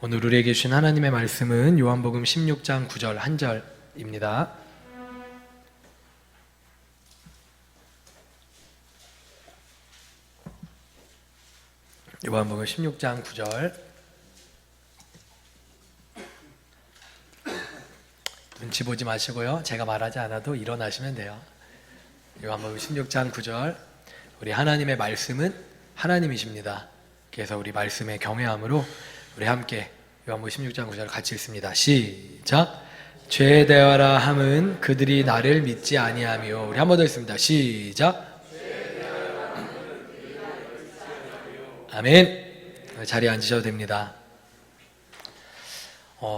오늘 우리에게 주신 하나님의 말씀은 요한복음 16장 9절 한 절입니다. 요한복음 16장 9절. 눈치 보지 마시고요. 제가 말하지 않아도 일어나시면 돼요. 요한복음 16장 9절. 우리 하나님의 말씀은 하나님이십니다. 그래서 우리 말씀의 경외함으로 우리 함께 요한복음 16장 9절 같이 읽습니다. 시작. 죄 대하라 함은 그들이 나를 믿지 아니하며. 우리 한 번 더 읽습니다. 시작. 아멘. 자리에 앉으셔도 됩니다.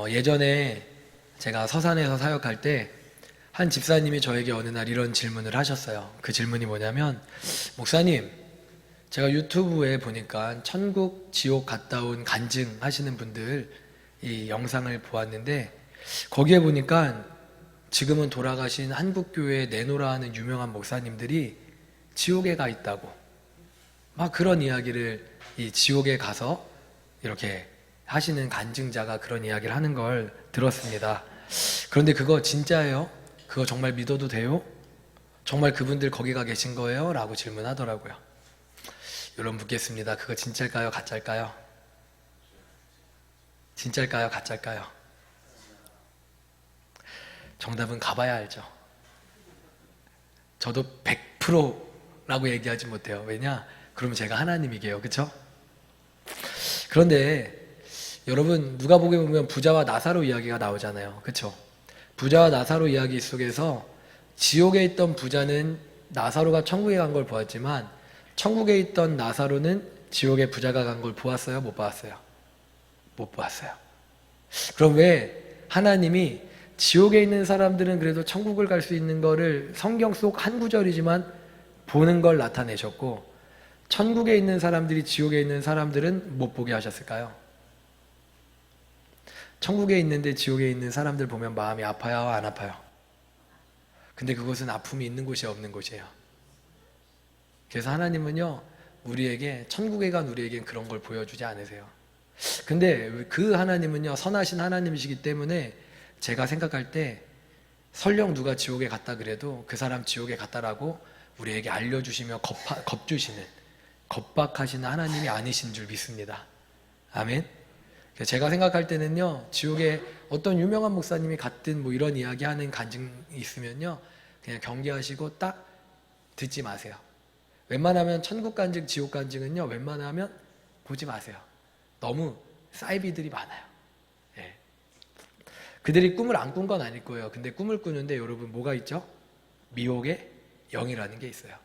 예전에 제가 서산에서 사역할 때 한 집사님이 저에게 어느 날 이런 질문을 하셨어요. 그 질문이 뭐냐면, 목사님, 제가 유튜브에 보니까 천국, 지옥 갔다 온 간증 하시는 분들 이 영상을 보았는데, 거기에 보니까 지금은 돌아가신 한국교회 내노라 하는 유명한 목사님들이 지옥에 가 있다고 막 그런 이야기를, 이 지옥에 가서 이렇게 하시는 간증자가 그런 이야기를 하는 걸 들었습니다. 그런데 그거 진짜예요? 그거 정말 믿어도 돼요? 정말 그분들 거기 가 계신 거예요? 라고 질문하더라고요. 여러분 묻겠습니다. 그거 진짜일까요? 가짜일까요? 진짜일까요? 가짜일까요? 정답은 가봐야 알죠. 저도 100%라고 얘기하지 못해요. 왜냐? 그러면 제가 하나님이게요. 그쵸? 그런데 여러분, 누가복음에 보면 부자와 나사로 이야기가 나오잖아요. 그쵸? 부자와 나사로 이야기 속에서 지옥에 있던 부자는 나사로가 천국에 간 걸 보았지만, 천국에 있던 나사로는 지옥에 부자가 간 걸 보았어요? 못 보았어요? 못 보았어요. 그럼 왜 하나님이 지옥에 있는 사람들은 그래도 천국을 갈 수 있는 거를 성경 속 한 구절이지만 보는 걸 나타내셨고, 천국에 있는 사람들이 지옥에 있는 사람들은 못 보게 하셨을까요? 천국에 있는데 지옥에 있는 사람들 보면 마음이 아파요? 안 아파요? 근데 그것은 아픔이 있는 곳이 없는 곳이에요. 그래서 하나님은요, 우리에게, 천국에 간 우리에겐 그런 걸 보여주지 않으세요. 근데 그 하나님은요, 선하신 하나님이시기 때문에 제가 생각할 때 설령 누가 지옥에 갔다 그래도 그 사람 지옥에 갔다라고 우리에게 알려주시며 겁주시는, 겁박하시는 하나님이 아니신 줄 믿습니다. 아멘. 제가 생각할 때는요, 지옥에 어떤 유명한 목사님이 갔든 뭐 이런 이야기하는 간증이 있으면요, 그냥 경계하시고 딱 듣지 마세요. 웬만하면 천국 간증, 지옥 간증은요, 웬만하면 보지 마세요. 너무 사이비들이 많아요. 예. 그들이 꿈을 안 꾼 건 아닐 거예요. 근데 꿈을 꾸는데 여러분 뭐가 있죠? 미혹의 영이라는 게 있어요.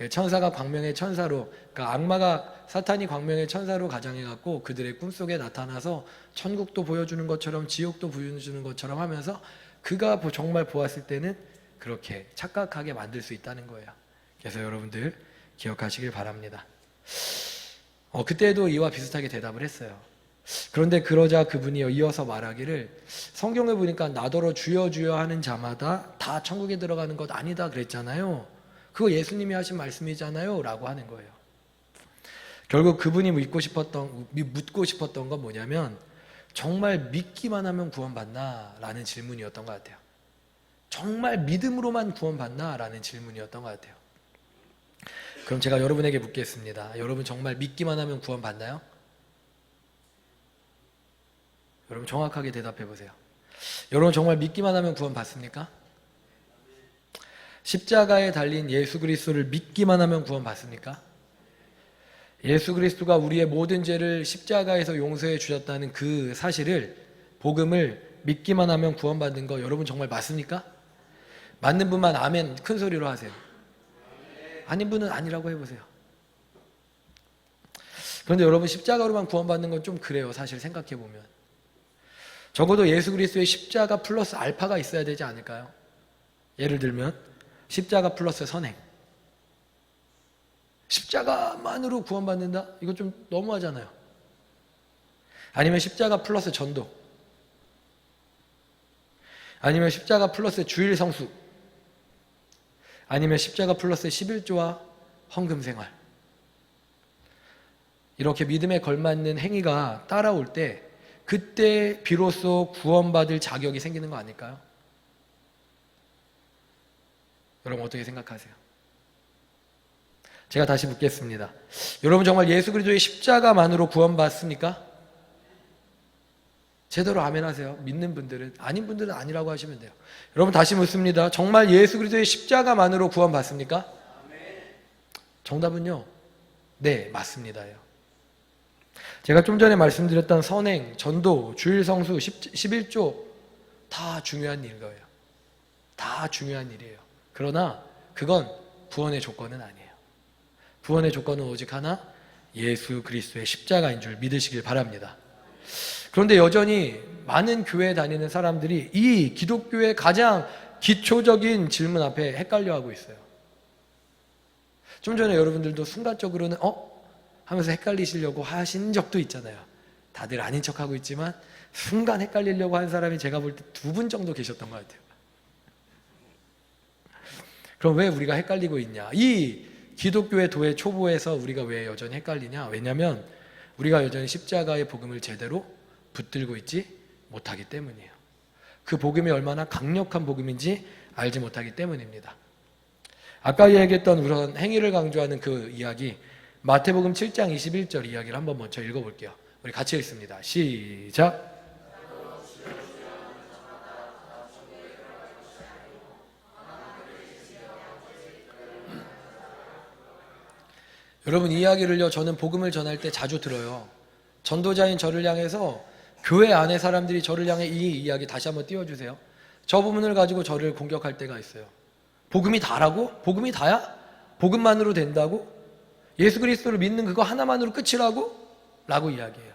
천사가 광명의 천사로, 그러니까 악마가, 사탄이 광명의 천사로 가장해갖고 그들의 꿈속에 나타나서 천국도 보여주는 것처럼 지옥도 보여주는 것처럼 하면서 그가 정말 보았을 때는 그렇게 착각하게 만들 수 있다는 거예요. 그래서 여러분들 기억하시길 바랍니다. 그때도 이와 비슷하게 대답을 했어요. 그런데 그러자 그분이 이어서 말하기를, 성경에 보니까 나더러 주여 주여 하는 자마다 다 천국에 들어가는 것 아니다 그랬잖아요. 그거 예수님이 하신 말씀이잖아요 라고 하는 거예요. 결국 그분이 묻고 싶었던 건 뭐냐면, 정말 믿기만 하면 구원받나? 라는 질문이었던 것 같아요. 정말 믿음으로만 구원받나? 라는 질문이었던 것 같아요. 그럼 제가 여러분에게 묻겠습니다. 여러분 정말 믿기만 하면 구원받나요? 여러분 정확하게 대답해 보세요. 여러분 정말 믿기만 하면 구원받습니까? 십자가에 달린 예수 그리스도를 믿기만 하면 구원받습니까? 예수 그리스도가 우리의 모든 죄를 십자가에서 용서해 주셨다는 그 사실을, 복음을 믿기만 하면 구원받는 거 여러분 정말 맞습니까? 맞는 분만 아멘 큰 소리로 하세요. 아닌 분은 아니라고 해보세요. 그런데 여러분, 십자가로만 구원받는 건 좀 그래요. 사실 생각해보면 적어도 예수 그리스도의 십자가 플러스 알파가 있어야 되지 않을까요? 예를 들면 십자가 플러스 선행, 십자가만으로 구원받는다? 이거 좀 너무하잖아요. 아니면 십자가 플러스 전도, 아니면 십자가 플러스 주일 성수, 아니면 십자가 플러스 11조와 헌금 생활. 이렇게 믿음에 걸맞는 행위가 따라올 때 그때 비로소 구원받을 자격이 생기는 거 아닐까요? 여러분 어떻게 생각하세요? 제가 다시 묻겠습니다. 여러분 정말 예수 그리스도의 십자가만으로 구원받습니까? 제대로 아멘 하세요. 믿는 분들은. 아닌 분들은 아니라고 하시면 돼요. 여러분 다시 묻습니다. 정말 예수 그리스도의 십자가만으로 구원받습니까? 정답은요, 네, 맞습니다예요. 제가 좀 전에 말씀드렸던 선행, 전도, 주일 성수, 11조 다 중요한 일 거예요. 다 중요한 일이에요. 그러나 그건 구원의 조건은 아니에요. 구원의 조건은 오직 하나, 예수 그리스도의 십자가인 줄 믿으시길 바랍니다. 그런데 여전히 많은 교회에 다니는 사람들이 이 기독교의 가장 기초적인 질문 앞에 헷갈려하고 있어요. 좀 전에 여러분들도 순간적으로는 하면서 헷갈리시려고 하신 적도 있잖아요. 다들 아닌 척하고 있지만 순간 헷갈리려고 한 사람이 제가 볼 때 2분 정도 계셨던 것 같아요. 그럼 왜 우리가 헷갈리고 있냐? 이 기독교의 도의 초보에서 우리가 왜 여전히 헷갈리냐? 왜냐하면 우리가 여전히 십자가의 복음을 제대로 붙들고 있지 못하기 때문이에요. 그 복음이 얼마나 강력한 복음인지 알지 못하기 때문입니다. 아까 이야기했던 우선 행위를 강조하는 그 이야기, 마태복음 7장 21절 이야기를 한번 먼저 읽어볼게요. 우리 같이 읽습니다. 시작. 여러분 이 이야기를요, 저는 복음을 전할 때 자주 들어요. 전도자인 저를 향해서, 교회 안에 사람들이 저를 향해 이 이야기 다시 한번 띄워주세요. 저 부분을 가지고 저를 공격할 때가 있어요. 복음이 다라고? 복음이 다야? 복음만으로 된다고? 예수 그리스도를 믿는 그거 하나만으로 끝이라고? 라고 이야기해요.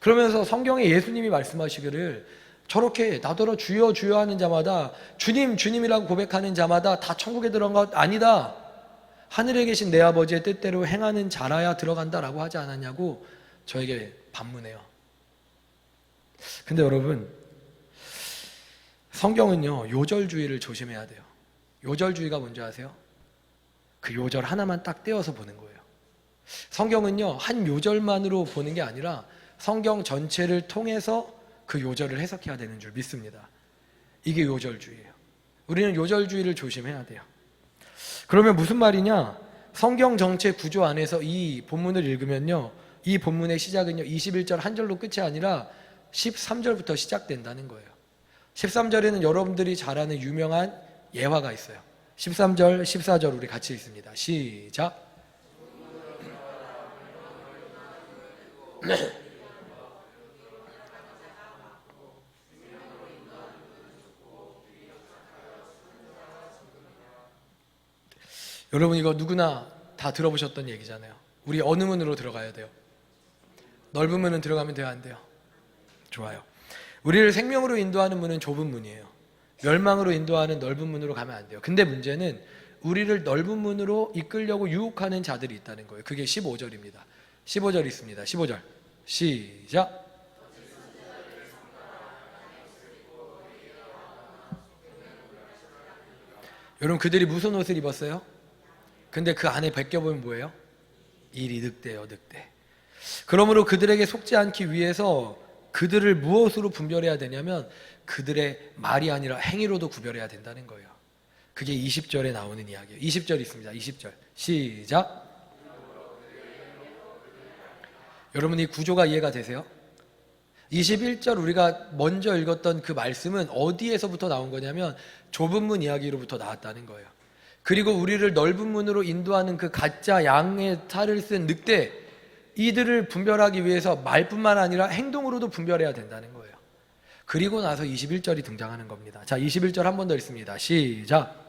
그러면서 성경에 예수님이 말씀하시기를 저렇게 나더러 주여 주여 하는 자마다, 주님 주님이라고 고백하는 자마다 다 천국에 들어간 것 아니다. 하늘에 계신 내 아버지의 뜻대로 행하는 자라야 들어간다라고 하지 않았냐고 저에게 반문해요. 근데 여러분, 성경은요, 요절주의를 조심해야 돼요. 요절주의가 뭔지 아세요? 그 요절 하나만 딱 떼어서 보는 거예요. 성경은요, 한 요절만으로 보는 게 아니라 성경 전체를 통해서 그 요절을 해석해야 되는 줄 믿습니다. 이게 요절주의예요. 우리는 요절주의를 조심해야 돼요. 그러면 무슨 말이냐? 성경 전체 구조 안에서 이 본문을 읽으면요, 이 본문의 시작은요 21절 한 절로 끝이 아니라 13절부터 시작된다는 거예요. 13절에는 여러분들이 잘 아는 유명한 예화가 있어요. 13절, 14절 우리 같이 읽습니다. 시작. 여러분 이거 누구나 다 들어보셨던 얘기잖아요. 우리 어느 문으로 들어가야 돼요? 넓은 문은 들어가면 돼요, 안 돼요? 좋아요. 우리를 생명으로 인도하는 문은 좁은 문이에요. 멸망으로 인도하는 넓은 문으로 가면 안 돼요. 근데 문제는 우리를 넓은 문으로 이끌려고 유혹하는 자들이 있다는 거예요. 그게 15절입니다. 15절 있습니다. 15절 시작. 여러분 그들이 무슨 옷을 입었어요? 근데 그 안에 벗겨보면 뭐예요? 일이 늑대예요, 늑대. 그러므로 그들에게 속지 않기 위해서 그들을 무엇으로 분별해야 되냐면 그들의 말이 아니라 행위로도 구별해야 된다는 거예요. 그게 20절에 나오는 이야기예요. 20절 있습니다. 20절 시작. 여러분 이 구조가 이해가 되세요? 21절 우리가 먼저 읽었던 그 말씀은 어디에서부터 나온 거냐면 좁은 문 이야기로부터 나왔다는 거예요. 그리고 우리를 넓은 문으로 인도하는 그 가짜 양의 탈을 쓴 늑대, 이들을 분별하기 위해서 말뿐만 아니라 행동으로도 분별해야 된다는 거예요. 그리고 나서 21절이 등장하는 겁니다. 자, 21절 한 번 더 읽습니다. 시작.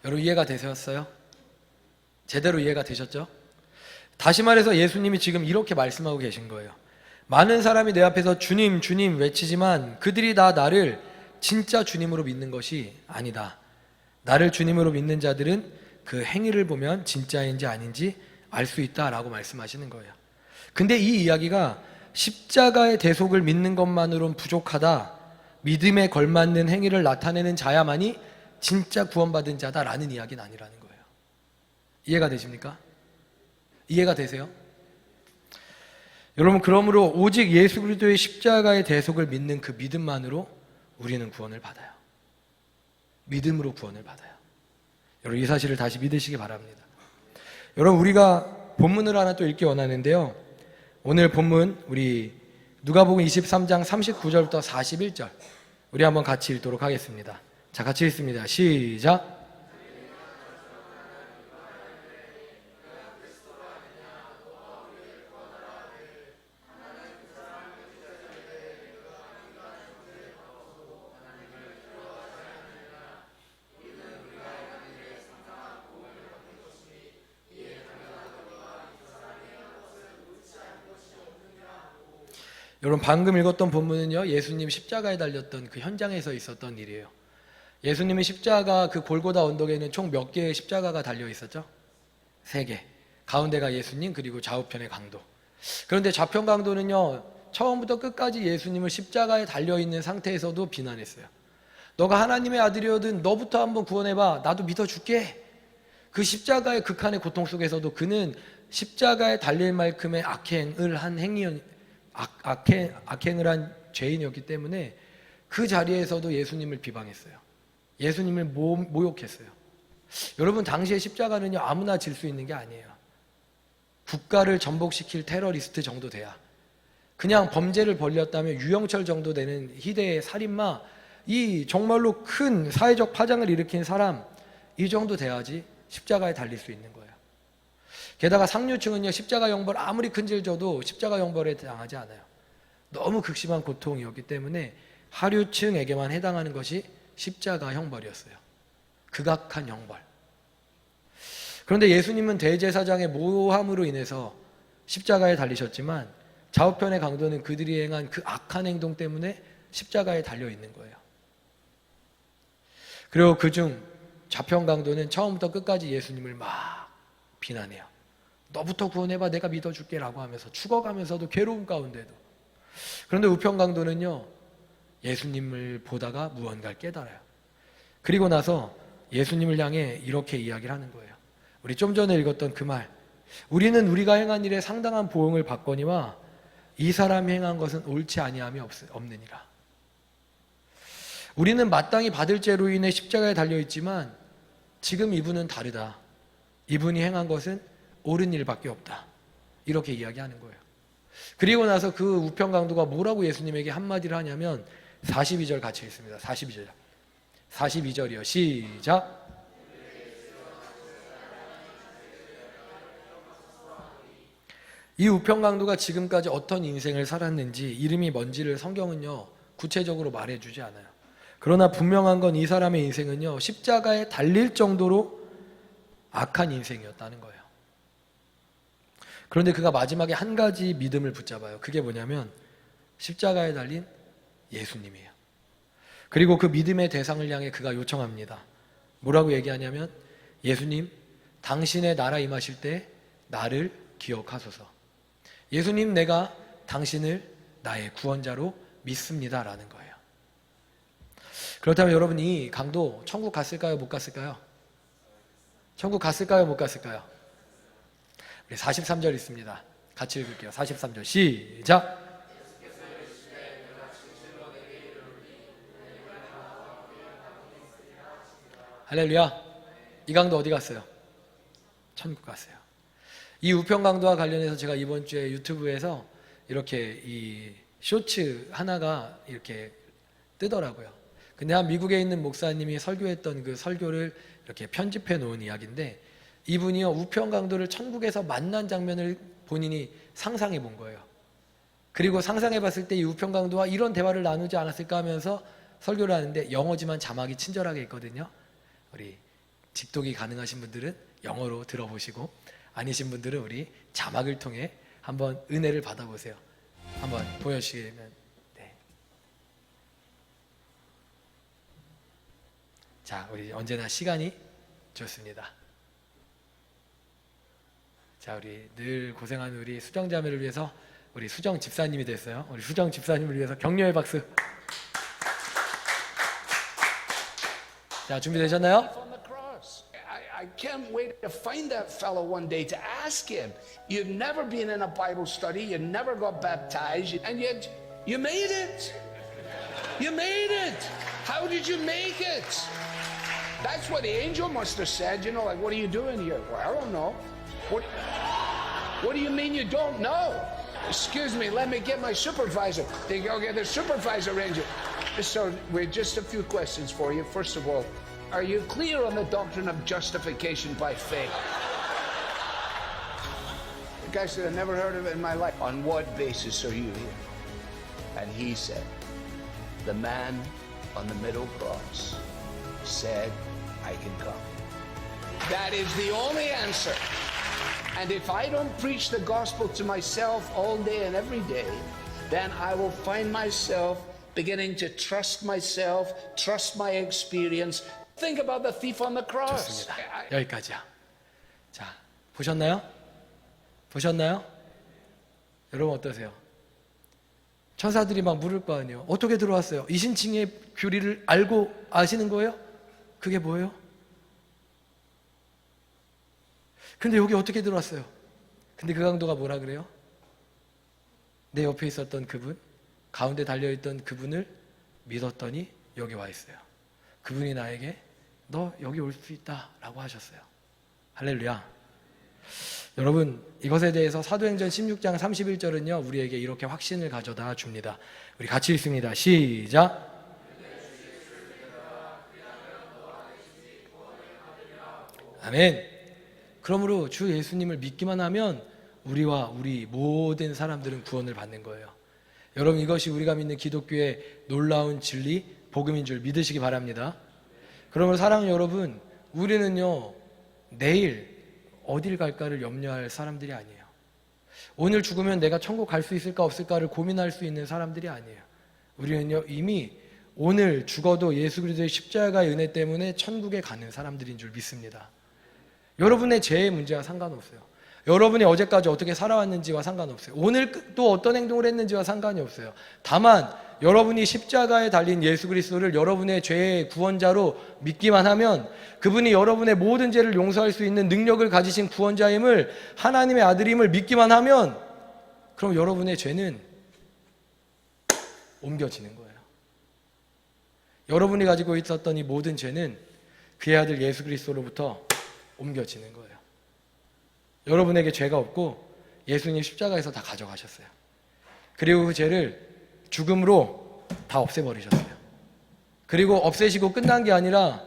여러분 이해가 되셨어요? 제대로 이해가 되셨죠? 다시 말해서 예수님이 지금 이렇게 말씀하고 계신 거예요. 많은 사람이 내 앞에서 주님 주님 외치지만 그들이 다 나를 진짜 주님으로 믿는 것이 아니다. 나를 주님으로 믿는 자들은 그 행위를 보면 진짜인지 아닌지 알 수 있다라고 말씀하시는 거예요. 근데 이 이야기가 십자가의 대속을 믿는 것만으로는 부족하다, 믿음에 걸맞는 행위를 나타내는 자야만이 진짜 구원받은 자다라는 이야기는 아니라는 거예요. 이해가 되십니까? 이해가 되세요? 여러분, 그러므로 오직 예수 그리스도의 십자가의 대속을 믿는 그 믿음만으로 우리는 구원을 받아요. 믿음으로 구원을 받아요. 여러분, 이 사실을 다시 믿으시기 바랍니다. 여러분, 우리가 본문을 하나 또 읽기 원하는데요. 오늘 본문 우리 누가복음 23장 39절부터 41절 우리 한번 같이 읽도록 하겠습니다. 자, 같이 읽습니다. 시작. 여러분, 방금 읽었던 본문은요, 예수님 십자가에 달렸던 그 현장에서 있었던 일이에요. 예수님의 십자가, 그 골고다 언덕에는 총 몇 개의 십자가가 달려 있었죠? 3개. 가운데가 예수님, 그리고 좌우편의 강도. 그런데 좌편 강도는요, 처음부터 끝까지 예수님을 십자가에 달려있는 상태에서도 비난했어요. 너가 하나님의 아들이거든 너부터 한번 구원해봐. 나도 믿어줄게. 그 십자가의 극한의 고통 속에서도 그는 십자가에 달릴 만큼의 악행을 한 악행을 한 죄인이었기 때문에 그 자리에서도 예수님을 비방했어요. 예수님을 모욕했어요. 여러분, 당시의 십자가는요, 아무나 질 수 있는 게 아니에요. 국가를 전복시킬 테러리스트 정도 돼야, 그냥 범죄를 벌였다면 유영철 정도 되는 희대의 살인마, 이 정말로 큰 사회적 파장을 일으킨 사람, 이 정도 돼야지 십자가에 달릴 수 있는 거예요. 게다가 상류층은요, 십자가 형벌 아무리 큰 죄를 져도 십자가 형벌에 당하지 않아요. 너무 극심한 고통이었기 때문에 하류층에게만 해당하는 것이 십자가 형벌이었어요. 극악한 형벌. 그런데 예수님은 대제사장의 모함으로 인해서 십자가에 달리셨지만 좌우편의 강도는 그들이 행한 그 악한 행동 때문에 십자가에 달려 있는 거예요. 그리고 그중 좌편 강도는 처음부터 끝까지 예수님을 막 비난해요. 너부터 구원해봐, 내가 믿어줄게 라고 하면서 죽어가면서도 괴로움 가운데도. 그런데 우편 강도는요, 예수님을 보다가 무언가를 깨달아요. 그리고 나서 예수님을 향해 이렇게 이야기를 하는 거예요. 우리 좀 전에 읽었던 그 말, 우리는 우리가 행한 일에 상당한 보응을 받거니와 이 사람이 행한 것은 옳지 아니함이 없느니라. 우리는 마땅히 받을 죄로 인해 십자가에 달려있지만 지금 이분은 다르다. 이분이 행한 것은 옳은 일밖에 없다. 이렇게 이야기하는 거예요. 그리고 나서 그 우편 강도가 뭐라고 예수님에게 한마디를 하냐면 42절 같이 읽습니다. 42절이요. 시작. 이 우편 강도가 지금까지 어떤 인생을 살았는지, 이름이 뭔지를 성경은요, 구체적으로 말해주지 않아요. 그러나 분명한 건 이 사람의 인생은요, 십자가에 달릴 정도로 악한 인생이었다는 거예요. 그런데 그가 마지막에 한 가지 믿음을 붙잡아요. 그게 뭐냐면 십자가에 달린 예수님이에요. 그리고 그 믿음의 대상을 향해 그가 요청합니다. 뭐라고 얘기하냐면, 예수님, 당신의 나라 임하실 때 나를 기억하소서. 예수님, 내가 당신을 나의 구원자로 믿습니다 라는 거예요. 그렇다면 여러분, 이 강도 천국 갔을까요? 못 갔을까요? 천국 갔을까요? 못 갔을까요? 우리 43절 있습니다. 같이 읽을게요. 43절 시작. 할렐루야. 이 강도 어디 갔어요? 천국 갔어요. 이 우편 강도와 관련해서 제가 이번 주에 유튜브에서 이렇게 이 쇼츠 하나가 이렇게 뜨더라고요. 근데 한 미국에 있는 목사님이 설교했던 그 설교를 이렇게 편집해 놓은 이야기인데, 이분이요, 우편 강도를 천국에서 만난 장면을 본인이 상상해 본 거예요. 그리고 상상해 봤을 때 이 우편 강도와 이런 대화를 나누지 않았을까 하면서 설교를 하는데, 영어지만 자막이 친절하게 있거든요. 우리 직독이 가능하신 분들은 영어로 들어보시고, 아니신 분들은 우리 자막을 통해 한번 은혜를 받아보세요. 한번 보여주시면. 네. 자, 우리 언제나 시간이 좋습니다. 자, 우리 늘 고생하는 우리 수정 자매를 위해서 우리 수정 집사님이 됐어요. 우리 수정 집사님을 위해서 격려의 박수. 자, 준비되셨나요? On the cross. I can't wait to find that fellow one day to ask him. You've never been in a Bible study, you never got baptized, and yet you made it. You made it. How did you make it? That's what the angel must have said. You know, like, what are you doing here? Well, I don't know. What do you mean you don't know? Excuse me, let me get my supervisor. They go get the supervisor angel. So, we're just a few questions for you. First of all, are you clear on the doctrine of justification by faith? The guy said, I've never heard of it in my life. On what basis are you here? And he said, the man on the middle cross said, I can come. That is the only answer. And if I don't preach the gospel to myself all day and every day, then I will find myself beginning to trust myself, trust my experience. Think about the thief on the cross. 좋습니다. 여기까지야. 자, 보셨나요? 보셨나요? 여러분 어떠세요? 천사들이 막 물을 거 아니에요. 어떻게 들어왔어요? 이신칭의 교리를 알고 아시는 거예요? 그게 뭐예요? 근데 여기 어떻게 들어왔어요? 근데 그 강도가 뭐라 그래요? 내 옆에 있었던 그분, 가운데 달려있던 그분을 믿었더니 여기 와 있어요. 그분이 나에게 너 여기 올 수 있다 라고 하셨어요. 할렐루야. 여러분, 이것에 대해서 사도행전 16장 31절은요 우리에게 이렇게 확신을 가져다 줍니다. 우리 같이 읽습니다. 시작. 아멘. 그러므로 주 예수님을 믿기만 하면 우리와 우리 모든 사람들은 구원을 받는 거예요. 여러분, 이것이 우리가 믿는 기독교의 놀라운 진리, 복음인 줄 믿으시기 바랍니다. 그러므로 사랑하는 여러분, 우리는요 내일 어딜 갈까를 염려할 사람들이 아니에요. 오늘 죽으면 내가 천국 갈 수 있을까 없을까를 고민할 수 있는 사람들이 아니에요. 우리는요 이미 오늘 죽어도 예수 그리스도의 십자가의 은혜 때문에 천국에 가는 사람들인 줄 믿습니다. 여러분의 죄의 문제와 상관없어요. 여러분이 어제까지 어떻게 살아왔는지와 상관없어요. 오늘 또 어떤 행동을 했는지와 상관이 없어요. 다만 여러분이 십자가에 달린 예수 그리스도를 여러분의 죄의 구원자로 믿기만 하면, 그분이 여러분의 모든 죄를 용서할 수 있는 능력을 가지신 구원자임을, 하나님의 아들임을 믿기만 하면, 그럼 여러분의 죄는 옮겨지는 거예요. 여러분이 가지고 있었던 이 모든 죄는 그의 아들 예수 그리스도로부터 옮겨지는 거예요. 여러분에게 죄가 없고 예수님 십자가에서 다 가져가셨어요. 그리고 그 죄를 죽음으로 다 없애버리셨어요. 그리고 없애시고 끝난 게 아니라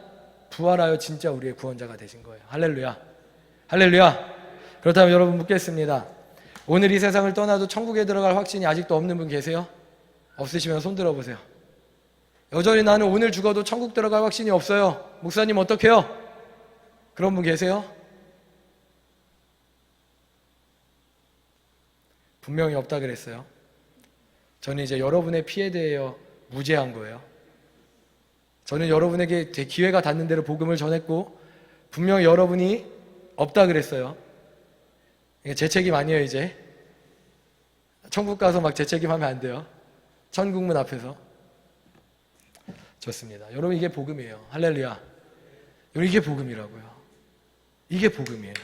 부활하여 진짜 우리의 구원자가 되신 거예요. 할렐루야. 할렐루야. 그렇다면 여러분 묻겠습니다. 오늘 이 세상을 떠나도 천국에 들어갈 확신이 아직도 없는 분 계세요? 없으시면 손 들어보세요. 여전히 나는 오늘 죽어도 천국 들어갈 확신이 없어요. 목사님 어떡해요? 그런 분 계세요? 분명히 없다 그랬어요. 저는 이제 여러분의 피에 대하여 무죄한 거예요. 저는 여러분에게 제 기회가 닿는 대로 복음을 전했고, 분명히 여러분이 없다 그랬어요. 제 책임 아니에요. 이제 천국 가서 막 제 책임하면 안 돼요. 천국문 앞에서. 좋습니다. 여러분, 이게 복음이에요. 할렐루야. 여러분, 이게 복음이라고요. 이게 복음이에요.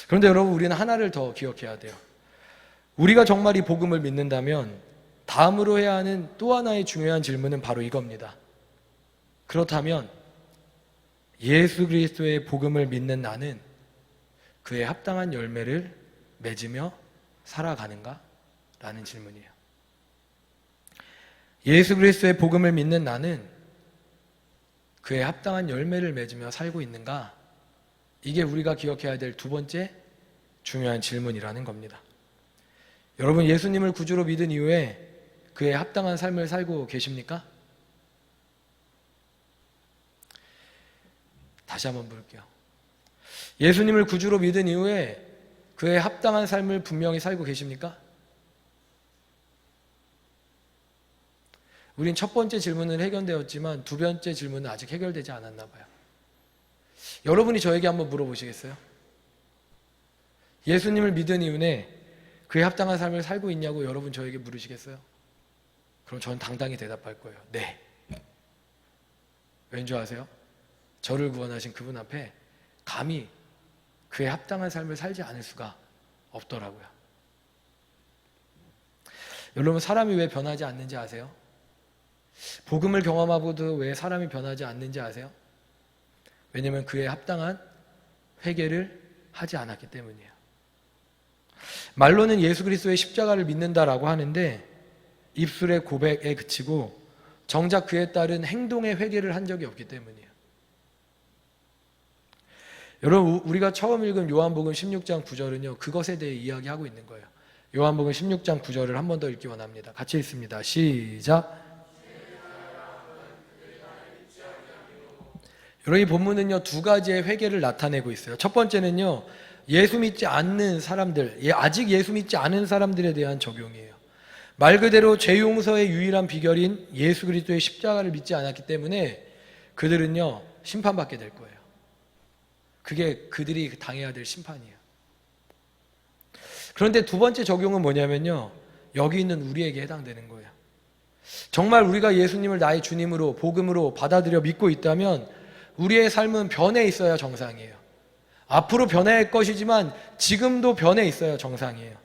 그런데 여러분, 우리는 하나를 더 기억해야 돼요. 우리가 정말 이 복음을 믿는다면 다음으로 해야 하는 또 하나의 중요한 질문은 바로 이겁니다. 그렇다면 예수 그리스도의 복음을 믿는 나는 그에 합당한 열매를 맺으며 살아가는가? 라는 질문이에요. 예수 그리스도의 복음을 믿는 나는 그에 합당한 열매를 맺으며 살고 있는가? 이게 우리가 기억해야 될 두 번째 중요한 질문이라는 겁니다. 여러분, 예수님을 구주로 믿은 이후에 그에 합당한 삶을 살고 계십니까? 다시 한번 물을게요. 예수님을 구주로 믿은 이후에 그에 합당한 삶을 분명히 살고 계십니까? 우린 첫 번째 질문은 해결되었지만 두 번째 질문은 아직 해결되지 않았나 봐요. 여러분이 저에게 한번 물어보시겠어요? 예수님을 믿은 이후에 그에 합당한 삶을 살고 있냐고 여러분 저에게 물으시겠어요? 그럼 저는 당당히 대답할 거예요. 네. 왠지 아세요? 저를 구원하신 그분 앞에 감히 그에 합당한 삶을 살지 않을 수가 없더라고요. 여러분, 사람이 왜 변하지 않는지 아세요? 복음을 경험하고도 왜 사람이 변하지 않는지 아세요? 왜냐하면 그에 합당한 회개를 하지 않았기 때문이에요. 말로는 예수 그리스도의 십자가를 믿는다라고 하는데 입술의 고백에 그치고 정작 그에 따른 행동의 회개를 한 적이 없기 때문이에요. 여러분, 우리가 처음 읽은 요한복음 16장 9절은요 그것에 대해 이야기하고 있는 거예요. 요한복음 16장 9절을 한 번 더 읽기 원합니다. 같이 읽습니다. 시작. 여러분, 이 본문은요 두 가지의 회개를 나타내고 있어요. 첫 번째는요 예수 믿지 않는 사람들, 아직 예수 믿지 않은 사람들에 대한 적용이에요. 말 그대로 죄 용서의 유일한 비결인 예수 그리스도의 십자가를 믿지 않았기 때문에 그들은요 심판받게 될 거예요. 그게 그들이 당해야 될 심판이에요. 그런데 두 번째 적용은 뭐냐면요 여기 있는 우리에게 해당되는 거예요. 정말 우리가 예수님을 나의 주님으로 복음으로 받아들여 믿고 있다면 우리의 삶은 변해 있어야 정상이에요. 앞으로 변할 것이지만 지금도 변해 있어야 정상이에요.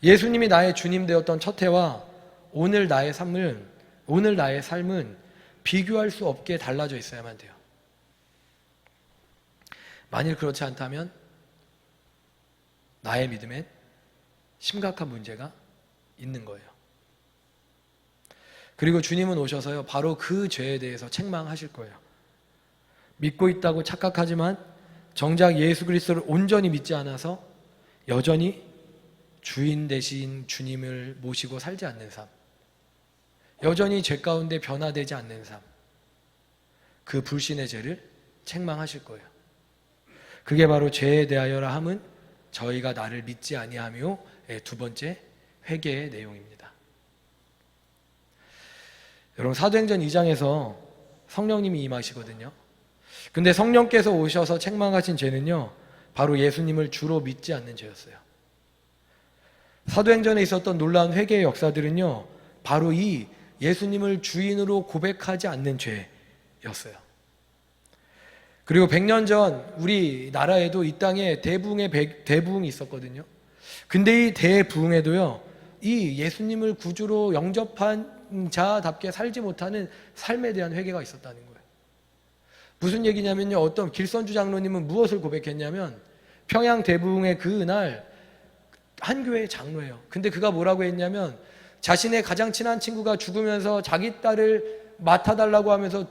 예수님이 나의 주님 되었던 첫 해와 오늘 나의 삶은 비교할 수 없게 달라져 있어야만 돼요. 만일 그렇지 않다면 나의 믿음엔 심각한 문제가 있는 거예요. 그리고 주님은 오셔서요 바로 그 죄에 대해서 책망하실 거예요. 믿고 있다고 착각하지만 정작 예수 그리스도를 온전히 믿지 않아서 여전히 주인 되신 주님을 모시고 살지 않는 삶, 여전히 죄 가운데 변화되지 않는 삶, 그 불신의 죄를 책망하실 거예요. 그게 바로 죄에 대하여라 함은 저희가 나를 믿지 아니하며의 두 번째 회개의 내용입니다. 여러분, 사도행전 2장에서 성령님이 임하시거든요. 근데 성령께서 오셔서 책망하신 죄는요 바로 예수님을 주로 믿지 않는 죄였어요. 사도행전에 있었던 놀라운 회개의 역사들은요 바로 이 예수님을 주인으로 고백하지 않는 죄였어요. 그리고 100년 전 우리나라에도 이 땅에 대부흥이 있었거든요. 근데 이 대부흥에도요 이 예수님을 구주로 영접한 자답게 살지 못하는 삶에 대한 회개가 있었다는 거예요. 무슨 얘기냐면요 어떤 길선주 장로님은 무엇을 고백했냐면 평양 대부흥의 그날 한 교회의 장로예요. 근데 그가 뭐라고 했냐면 자신의 가장 친한 친구가 죽으면서 자기 딸을 맡아달라고 하면서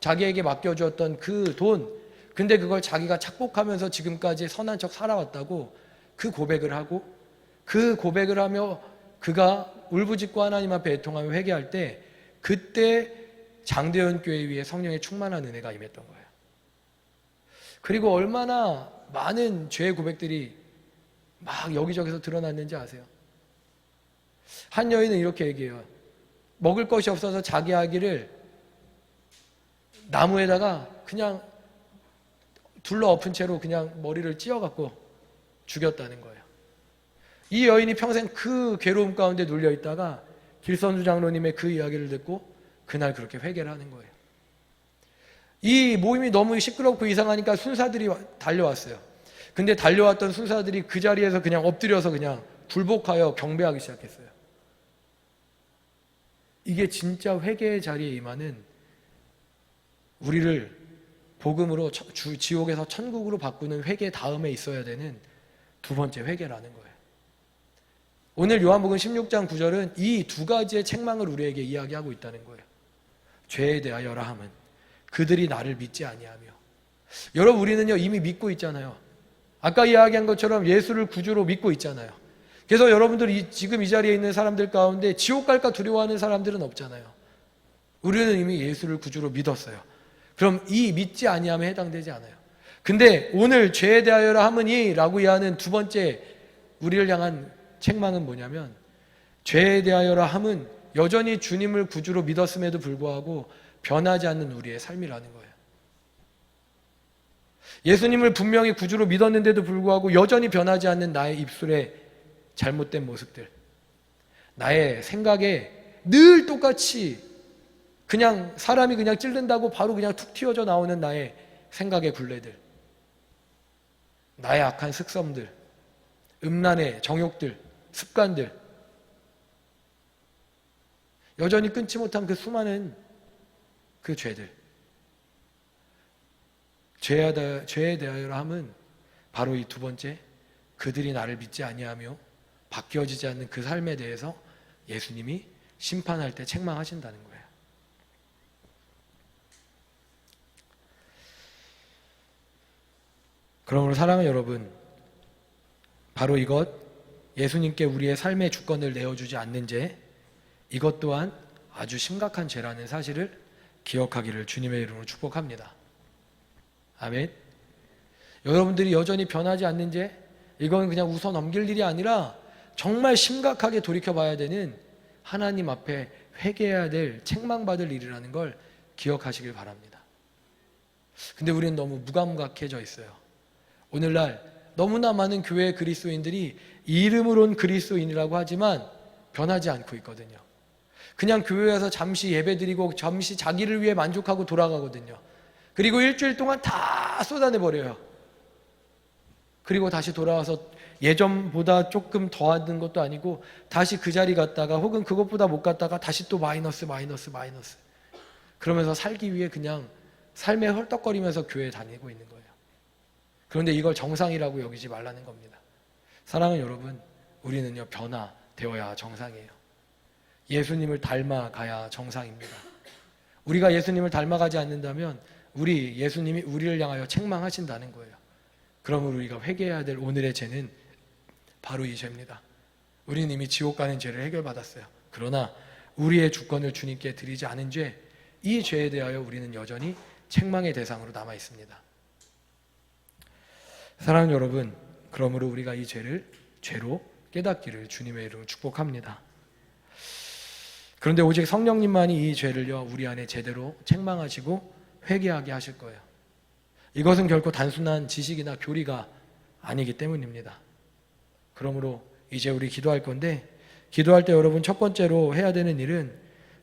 자기에게 맡겨주었던 그 돈, 근데 그걸 자기가 착복하면서 지금까지 선한 척 살아왔다고 그 고백을 하고, 그 고백을 하며 그가 울부짖고 하나님 앞에 애통하며 회개할 때 그때 장대현 교회 위에 성령의 충만한 은혜가 임했던 거예요. 그리고 얼마나 많은 죄의 고백들이 막 여기저기서 드러났는지 아세요? 한 여인은 이렇게 얘기해요. 먹을 것이 없어서 자기 아기를 나무에다가 그냥 둘러 엎은 채로 그냥 머리를 찧어갖고 죽였다는 거예요. 이 여인이 평생 그 괴로움 가운데 눌려 있다가 길선주 장로님의 그 이야기를 듣고 그날 그렇게 회개를 하는 거예요. 이 모임이 너무 시끄럽고 이상하니까 순사들이 달려왔어요. 근데 달려왔던 순사들이 그 자리에서 그냥 엎드려서 그냥 굴복하여 경배하기 시작했어요. 이게 진짜 회개의 자리에 임하는 우리를 복음으로 지옥에서 천국으로 바꾸는 회개 다음에 있어야 되는 두 번째 회개라는 거예요. 오늘 요한복음 16장 9절은 이 두 가지의 책망을 우리에게 이야기하고 있다는 거예요. 죄에 대하여라 함은 그들이 나를 믿지 아니하며. 여러분, 우리는요 이미 믿고 있잖아요. 아까 이야기한 것처럼 예수를 구주로 믿고 있잖아요. 그래서 여러분들 지금 이 자리에 있는 사람들 가운데 지옥 갈까 두려워하는 사람들은 없잖아요. 우리는 이미 예수를 구주로 믿었어요. 그럼 이 믿지 아니함에 해당되지 않아요. 근데 오늘 죄에 대하여라 함은이 라고 이해하는 두 번째 우리를 향한 책망은 뭐냐면, 죄에 대하여라 함은 여전히 주님을 구주로 믿었음에도 불구하고 변하지 않는 우리의 삶이라는 거예요. 예수님을 분명히 구주로 믿었는데도 불구하고 여전히 변하지 않는 나의 입술의 잘못된 모습들, 나의 생각에 늘 똑같이 그냥 사람이 그냥 찔른다고 바로 그냥 툭 튀어져 나오는 나의 생각의 굴레들, 나의 악한 습성들, 음란의 정욕들, 습관들, 여전히 끊지 못한 그 수많은 그 죄들, 죄에 대하여 함은 바로 이 두 번째, 그들이 나를 믿지 아니하며 바뀌어지지 않는 그 삶에 대해서 예수님이 심판할 때 책망하신다는 거예요. 그러므로 사랑하는 여러분, 바로 이것, 예수님께 우리의 삶의 주권을 내어주지 않는 죄, 이것 또한 아주 심각한 죄라는 사실을 기억하기를 주님의 이름으로 축복합니다. 아멘. 여러분들이 여전히 변하지 않는 죄, 이건 그냥 웃어 넘길 일이 아니라 정말 심각하게 돌이켜봐야 되는, 하나님 앞에 회개해야 될, 책망받을 일이라는 걸 기억하시길 바랍니다. 근데 우리는 너무 무감각해져 있어요. 오늘날 너무나 많은 교회 그리스도인들이 이름으론 그리스도인이라고 하지만 변하지 않고 있거든요. 그냥 교회에서 잠시 예배드리고 잠시 자기를 위해 만족하고 돌아가거든요. 그리고 일주일 동안 다 쏟아내버려요. 그리고 다시 돌아와서 예전보다 조금 더 하는 것도 아니고 다시 그 자리 갔다가 혹은 그것보다 못 갔다가 다시 또 마이너스. 그러면서 살기 위해 그냥 삶에 헐떡거리면서 교회에 다니고 있는 거예요. 그런데 이걸 정상이라고 여기지 말라는 겁니다. 사랑하는 여러분, 우리는요, 변화되어야 정상이에요. 예수님을 닮아가야 정상입니다. 우리가 예수님을 닮아가지 않는다면 예수님이 우리를 향하여 책망하신다는 거예요. 그러므로 우리가 회개해야 될 오늘의 죄는 바로 이 죄입니다. 우리는 이미 지옥 가는 죄를 해결받았어요. 그러나 우리의 주권을 주님께 드리지 않은 죄, 이 죄에 대하여 우리는 여전히 책망의 대상으로 남아 있습니다. 사랑하는 여러분, 그러므로 우리가 이 죄를 죄로 깨닫기를 주님의 이름으로 축복합니다. 그런데 오직 성령님만이 이 죄를요, 우리 안에 제대로 책망하시고 회개하게 하실 거예요. 이것은 결코 단순한 지식이나 교리가 아니기 때문입니다. 그러므로 이제 우리 기도할 건데, 기도할 때 여러분 첫 번째로 해야 되는 일은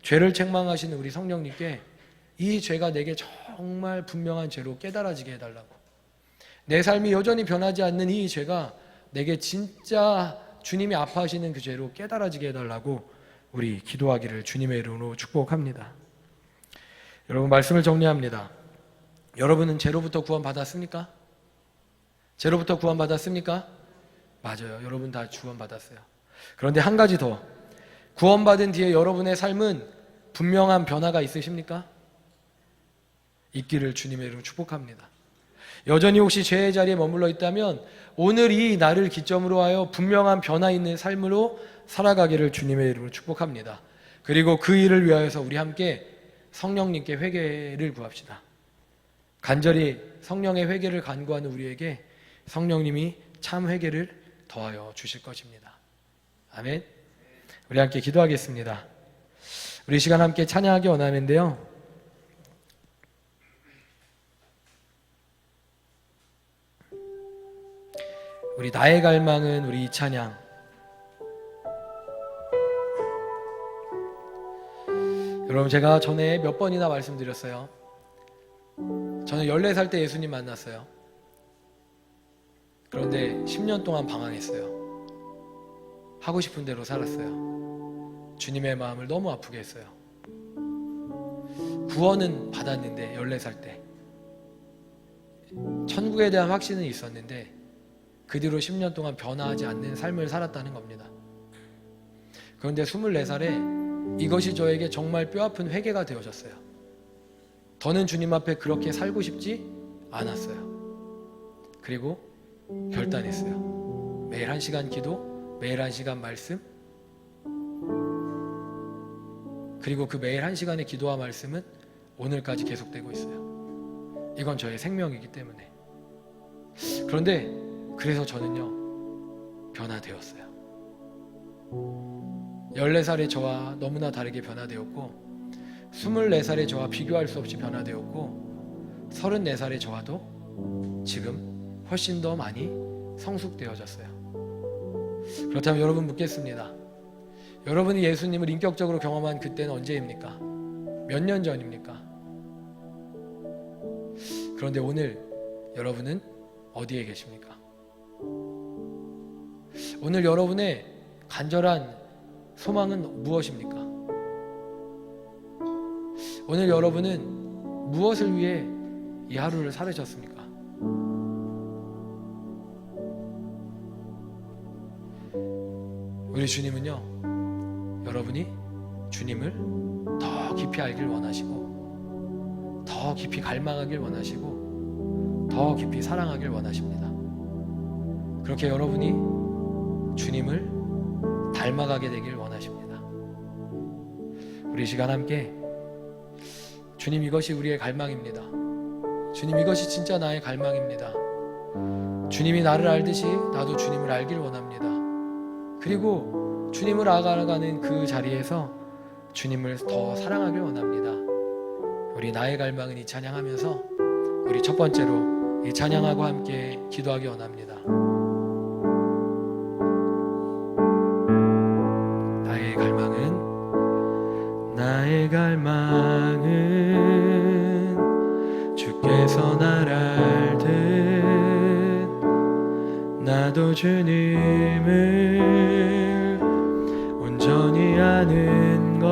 죄를 책망하시는 우리 성령님께 이 죄가 내게 정말 분명한 죄로 깨달아지게 해달라고, 내 삶이 여전히 변하지 않는 이 죄가 내게 진짜 주님이 아파하시는 그 죄로 깨달아지게 해달라고 우리 기도하기를 주님의 이름으로 축복합니다. 여러분, 말씀을 정리합니다. 여러분은 죄로부터 구원받았습니까? 죄로부터 구원받았습니까? 맞아요. 여러분 다 구원받았어요. 그런데 한 가지 더, 구원받은 뒤에 여러분의 삶은 분명한 변화가 있으십니까? 있기를 주님의 이름으로 축복합니다. 여전히 혹시 죄의 자리에 머물러 있다면 오늘 이 날을 기점으로 하여 분명한 변화 있는 삶으로 살아가기를 주님의 이름으로 축복합니다. 그리고 그 일을 위하여서 우리 함께 성령님께 회개를 구합시다. 간절히 성령의 회개를 간구하는 우리에게 성령님이 참 회개를 더하여 주실 것입니다. 아멘. 우리 함께 기도하겠습니다. 우리 시간 함께 찬양하기 원하는데요, 우리 나의 갈망은 우리 이찬양, 여러분, 제가 전에 몇 번이나 말씀드렸어요. 저는 14살 때 예수님 만났어요. 그런데 10년 동안 방황했어요. 하고 싶은 대로 살았어요. 주님의 마음을 너무 아프게 했어요. 구원은 받았는데 14살 때 천국에 대한 확신은 있었는데 그 뒤로 10년 동안 변화하지 않는 삶을 살았다는 겁니다. 그런데 24살에 이것이 저에게 정말 뼈아픈 회개가 되어졌어요. 더는 주님 앞에 그렇게 살고 싶지 않았어요. 그리고 결단했어요. 매일 1시간 기도, 매일 1시간 말씀, 그리고 그 매일 1시간의 기도와 말씀은 오늘까지 계속되고 있어요. 이건 저의 생명이기 때문에. 그런데 그래서 저는요, 변화되었어요. 14살의 저와 너무나 다르게 변화되었고, 24살의 저와 비교할 수 없이 변화되었고, 34살의 저와도 지금 훨씬 더 많이 성숙되어졌어요. 그렇다면 여러분 묻겠습니다. 여러분이 예수님을 인격적으로 경험한 그때는 언제입니까? 몇 년 전입니까? 그런데 오늘 여러분은 어디에 계십니까? 오늘 여러분의 간절한 소망은 무엇입니까? 오늘 여러분은 무엇을 위해 이 하루를 살으셨습니까? 우리 주님은요, 여러분이 주님을 더 깊이 알길 원하시고, 더 깊이 갈망하길 원하시고, 더 깊이 사랑하길 원하십니다. 그렇게 여러분이 주님을 닮아가게 되길 원하십니다. 우리 이 시간 함께 주님, 이것이 우리의 갈망입니다. 주님, 이것이 진짜 나의 갈망입니다. 주님이 나를 알듯이 나도 주님을 알길 원합니다. 그리고 주님을 알아가는 그 자리에서 주님을 더 사랑하길 원합니다. 우리 나의 갈망은 이 찬양하면서 우리 첫 번째로 이 찬양하고 함께 기도하기 원합니다. 나의 갈망은 주께서 날 알듯 나도 주님을 온전히 아는 것.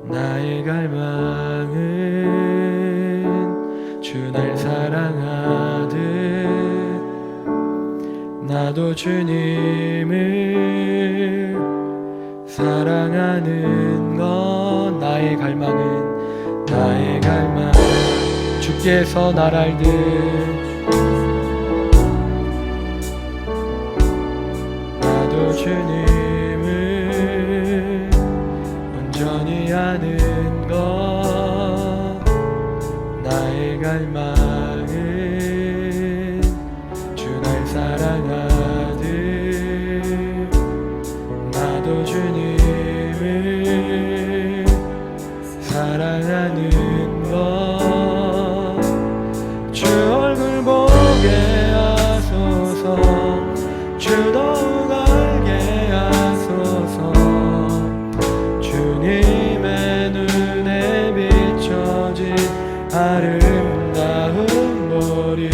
나의 갈망은 주 날 사랑하듯 나도 주님을 사랑하는 것. 나의 갈망은 주께서 날 알듯 나도 주님을 온전히 아는 것. 나의 갈망은 주 날 사랑하듯 나도 주님을 사랑하는 것. 주 얼굴 보게 하소서. 주 더욱 알게 하소서. 주님의 눈에 비춰진 아름다운 보리.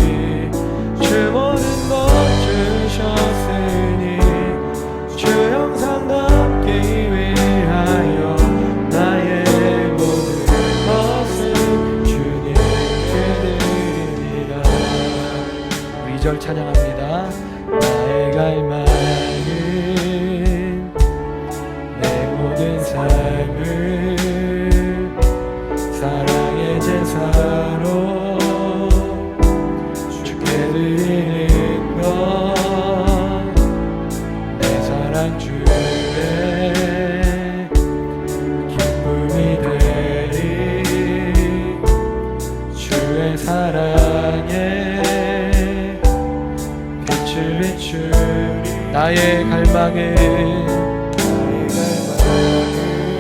주 모든 것 주셨으니 주 형상 담기 위하여 나의 모든 것을 주님께 드리리라. 2절 찬양합니다. 나의 갈망은 내 모든 삶을 사랑의 제사로 주께 드리는 것. 내 사랑 주의 기쁨이 되리. 주의 사랑에 빛을 비추리. 나의 갈망은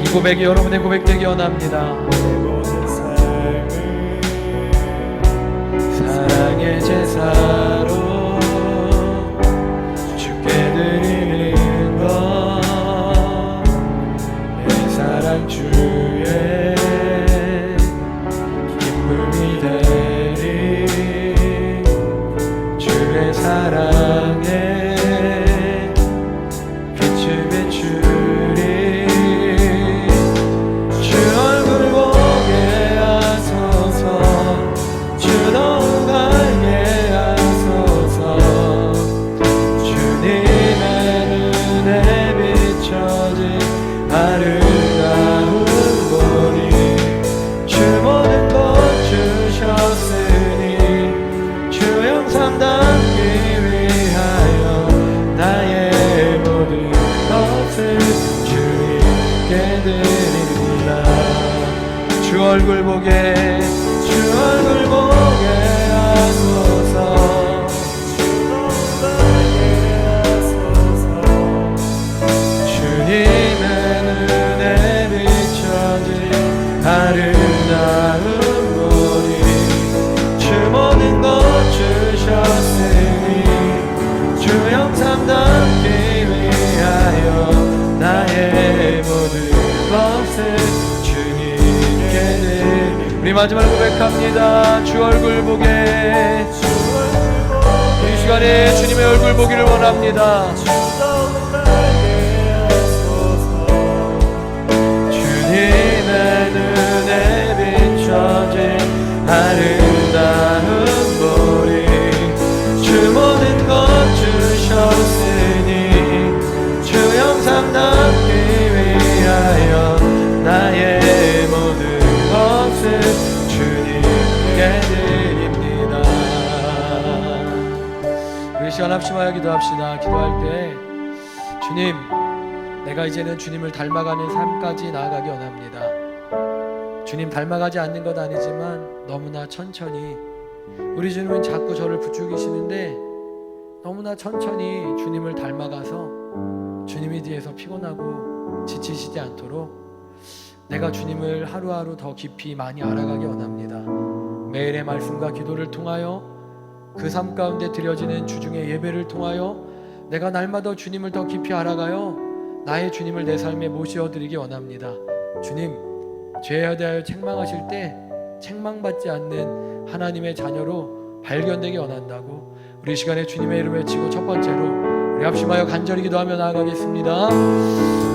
이 고백이 여러분의 고백되기 원합니다. 사랑의 제사로 주께 드리는 것. 내 사랑 주의 기쁨이 되리. 주의 사랑에 빛을 비추리. 주 얼굴 보게 하소서. 주 더욱 알게 하소서. 주님의 눈에 비춰진 아름다운 보리. 주 모든 것 주셨으니 주 형상 담기 위하여 나의 모든 것을 주님께 드리리라. 주 얼굴 보게 하소서. 주님의 눈에 비춰진 아름다운 보리. 주 모든 것 주셨으니 주 형상 담기 위하여 나의 모든 것을 우리 마지막으로 고백합니다. 주 얼굴 보게. 이 시간에 주님의 얼굴 보기를 원합니다. 주님의 눈에 비춰진 아름다운 보리, 주 모든 것 주셨으니 주 영상 담기 위하여 나의 모든 것을 주님께 드립니다. 우리 시간 합심하여 기도합시다. 기도할 때 주님, 내가 이제는 주님을 닮아가는 삶까지 나아가기 원합니다. 주님 닮아가지 않는 것 아니지만 너무나 천천히, 우리 주님은 자꾸 저를 부추기시는데 너무나 천천히 주님을 닮아가서 주님이 뒤에서 피곤하고 지치시지 않도록 내가 주님을 하루하루 더 깊이 많이 알아가기 원합니다. 매일의 말씀과 기도를 통하여, 그 삶 가운데 드려지는 주중의 예배를 통하여 내가 날마다 주님을 더 깊이 알아가요 나의 주님을 내 삶에 모셔드리기 원합니다. 주님, 죄에 대하여 책망하실 때 책망받지 않는 하나님의 자녀로 발견되기 원한다고 우리 시간에 주님의 이름 외치고 첫 번째로 우리 합심하여 간절히 기도하며 나아가겠습니다.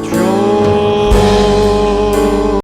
주여